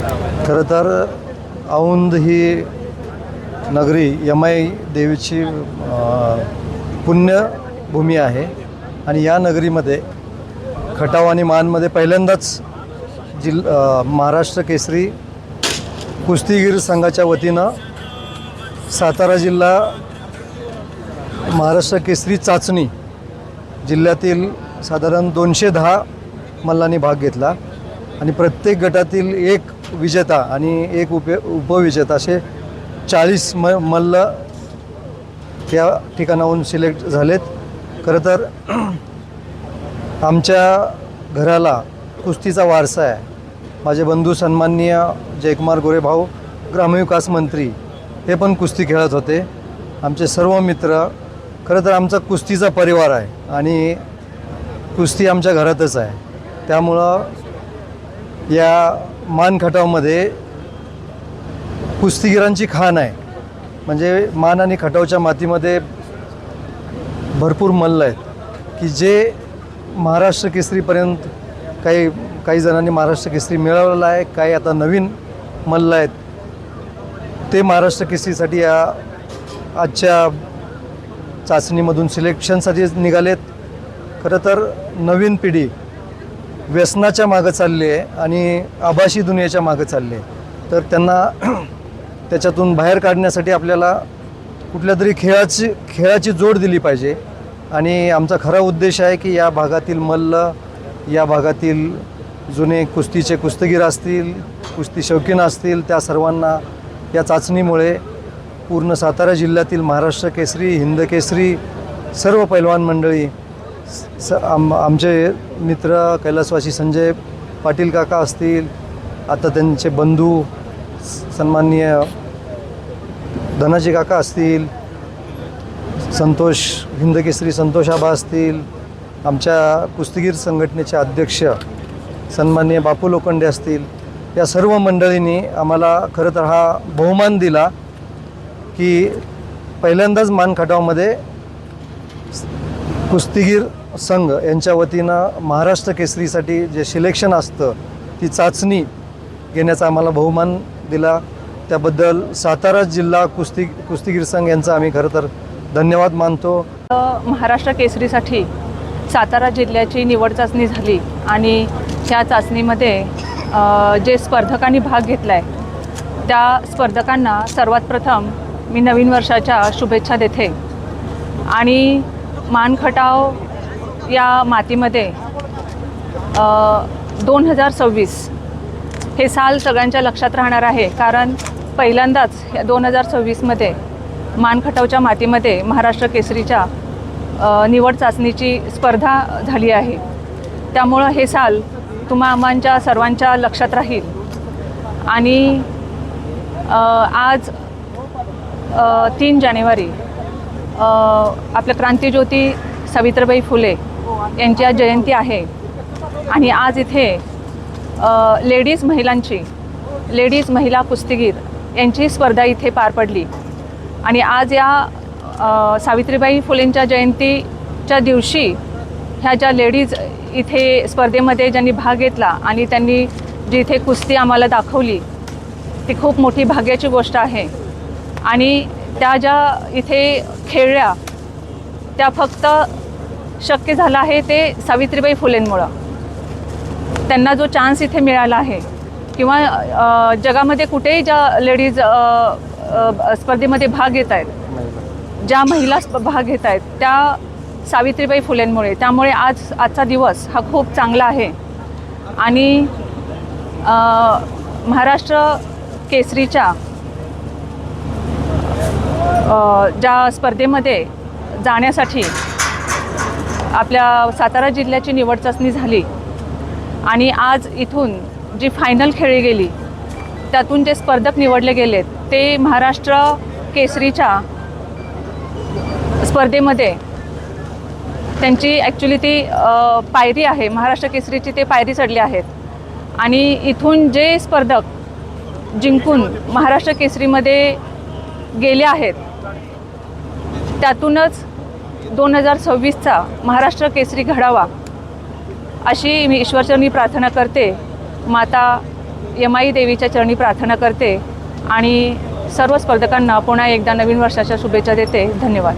खरं तर औंध ही नगरी यमाई देवीची पुण्यभूमी आहे आणि या नगरीमध्ये खटाव आणि मानमध्ये पहिल्यांदाच महाराष्ट्र केसरी कुस्तीगीर संघाच्या वतीनं सातारा जिल्हा महाराष्ट्र केसरी चाचणी जिल्ह्यातील साधारण 210 मल्लांनी भाग घेतला आणि प्रत्येक गटातील एक विजेता आणि एक उपविजेता असे 40 मल्ल या ठिकाणाहून सिलेक्ट झालेत. खरं तर आमच्या घराला कुस्तीचा वारसा आहे. माझे बंधू सन्माननीय जयकुमार गोरे भाऊ ग्रामविकास मंत्री हे पण कुस्ती खेळत होते. आमचे सर्व मित्र, खरं तर आमचा कुस्तीचा परिवार आहे आणि कुस्ती आमच्या घरातच आहे. त्यामुळं या मान खटावमध्ये कुस्तीगिरांची खाण आहे. म्हणजे मान आणि खटावच्या मातीमध्ये भरपूर मल्ल आहेत की जे महाराष्ट्र केसरीपर्यंत काही जणांनी महाराष्ट्र केसरी मिळवलेला आहे. काही आता नवीन मल्ल आहेत ते महाराष्ट्र केसरीसाठी या आजच्या चाचणीमधून सिलेक्शनसाठी निघालेत. खरं तर नवीन पिढी व्यसनाच्या मागं चालली आहे आणि आभासी दुनियेच्या मागं चालली आहे. तर त्यांना त्याच्यातून बाहेर काढण्यासाठी आपल्याला कुठल्या तरी खेळाची जोड दिली पाहिजे आणि आमचा खरा उद्देश आहे की या भागातील मल्ल, या भागातील जुने कुस्तीचे कुस्तीगीर असतील, कुस्ती शौकीन असतील, त्या सर्वांना या चाचणीमुळे पूर्ण सातारा जिल्ह्यातील महाराष्ट्र केसरी, हिंद केसरी सर्व पैलवान मंडळी, आमचे मित्र कैलासवासी संजय पाटील काका असतील, आता त्यांचे बंधू सन्माननीय धनाजी काका असतील, संतोष हिंद केसरी संतोष आबा असतील, आमच्या कुस्तीगीर संघटनेचे अध्यक्ष सन्माननीय बापू लोखंडे असतील, या सर्व मंडळींनी आम्हाला खरं तर हा बहुमान दिला की पहिल्यांदाच मान खटावमध्ये कुस्तीगीर संघ यांच्या वतीनं महाराष्ट्र केसरीसाठी जे सिलेक्शन असतं ती चाचणी घेण्याचा आम्हाला बहुमान दिला. त्याबद्दल सातारा जिल्हा कुस्तीगीर संघ यांचा आम्ही खरं तर धन्यवाद मानतो. महाराष्ट्र केसरीसाठी सातारा जिल्ह्याची निवड चाचणी झाली आणि ह्या चाचणीमध्ये जे स्पर्धकांनी भाग घेतला आहे त्या स्पर्धकांना सर्वात प्रथम मी नवीन वर्षाच्या शुभेच्छा देते. आणि मान खटाव या मातीमध्ये 2026 हे साल सगळ्यांच्या लक्षात राहणार आहे, कारण पहिल्यांदाच या 2026मध्ये मान खटावच्या मातीमध्ये महाराष्ट्र केसरीच्या निवड चाचणीची स्पर्धा झाली आहे. त्यामुळं हे साल तुम्हा आम्हांच्या सर्वांच्या लक्षात राहील. आणि आज 3 जानेवारी आपल्या क्रांतीज्योती सावित्रीबाई फुले यांची आज जयंती आहे आणि आज इथे लेडीज महिला कुस्तीगीर यांची स्पर्धा इथे पार पडली. आणि आज या सावित्रीबाई फुलेंच्या जयंतीच्या दिवशी ह्या ज्या लेडीज इथे स्पर्धेमध्ये ज्यांनी भाग घेतला आणि त्यांनी जी इथे कुस्ती आम्हाला दाखवली ती खूप मोठी भाग्याची गोष्ट आहे. आणि त्या ज्या इथे खेळल्या त्या फक्त शक्य झालं आहे ते सावित्रीबाई फुलेंमुळं. त्यांना जो चान्स इथे मिळाला आहे किंवा जगामध्ये कुठेही ज्या लेडीज स्पर्धेमध्ये भाग घेत आहेत, ज्या महिला भाग घेत आहेत त्या सावित्रीबाई फुलेंमुळे. त्यामुळे आजचा दिवस हा खूप चांगला आहे. आणि महाराष्ट्र केसरीच्या ज्या स्पर्धेमध्ये जाण्यासाठी आपल्या सातारा जिल्ह्याची निवड चाचणी झाली आणि आज इथून जी फायनल खेळली गेली त्यातून जे स्पर्धक निवडले गेलेत ते महाराष्ट्र केसरीच्या स्पर्धेमध्ये त्यांची ॲक्च्युली ती पायरी आहे, महाराष्ट्र केसरीची ते पायरी चढली आहेत. आणि इथून जे स्पर्धक जिंकून महाराष्ट्र केसरीमध्ये गेले आहेत त्यातूनच 2026चा महाराष्ट्र केसरी घडावा अशी मी ईश्वरचरणी प्रार्थना करते. माता यमाई देवीच्या चरणी प्रार्थना करते आणि सर्व स्पर्धकांना पुन्हा एकदा नवीन वर्षाच्या शुभेच्छा देते. धन्यवाद.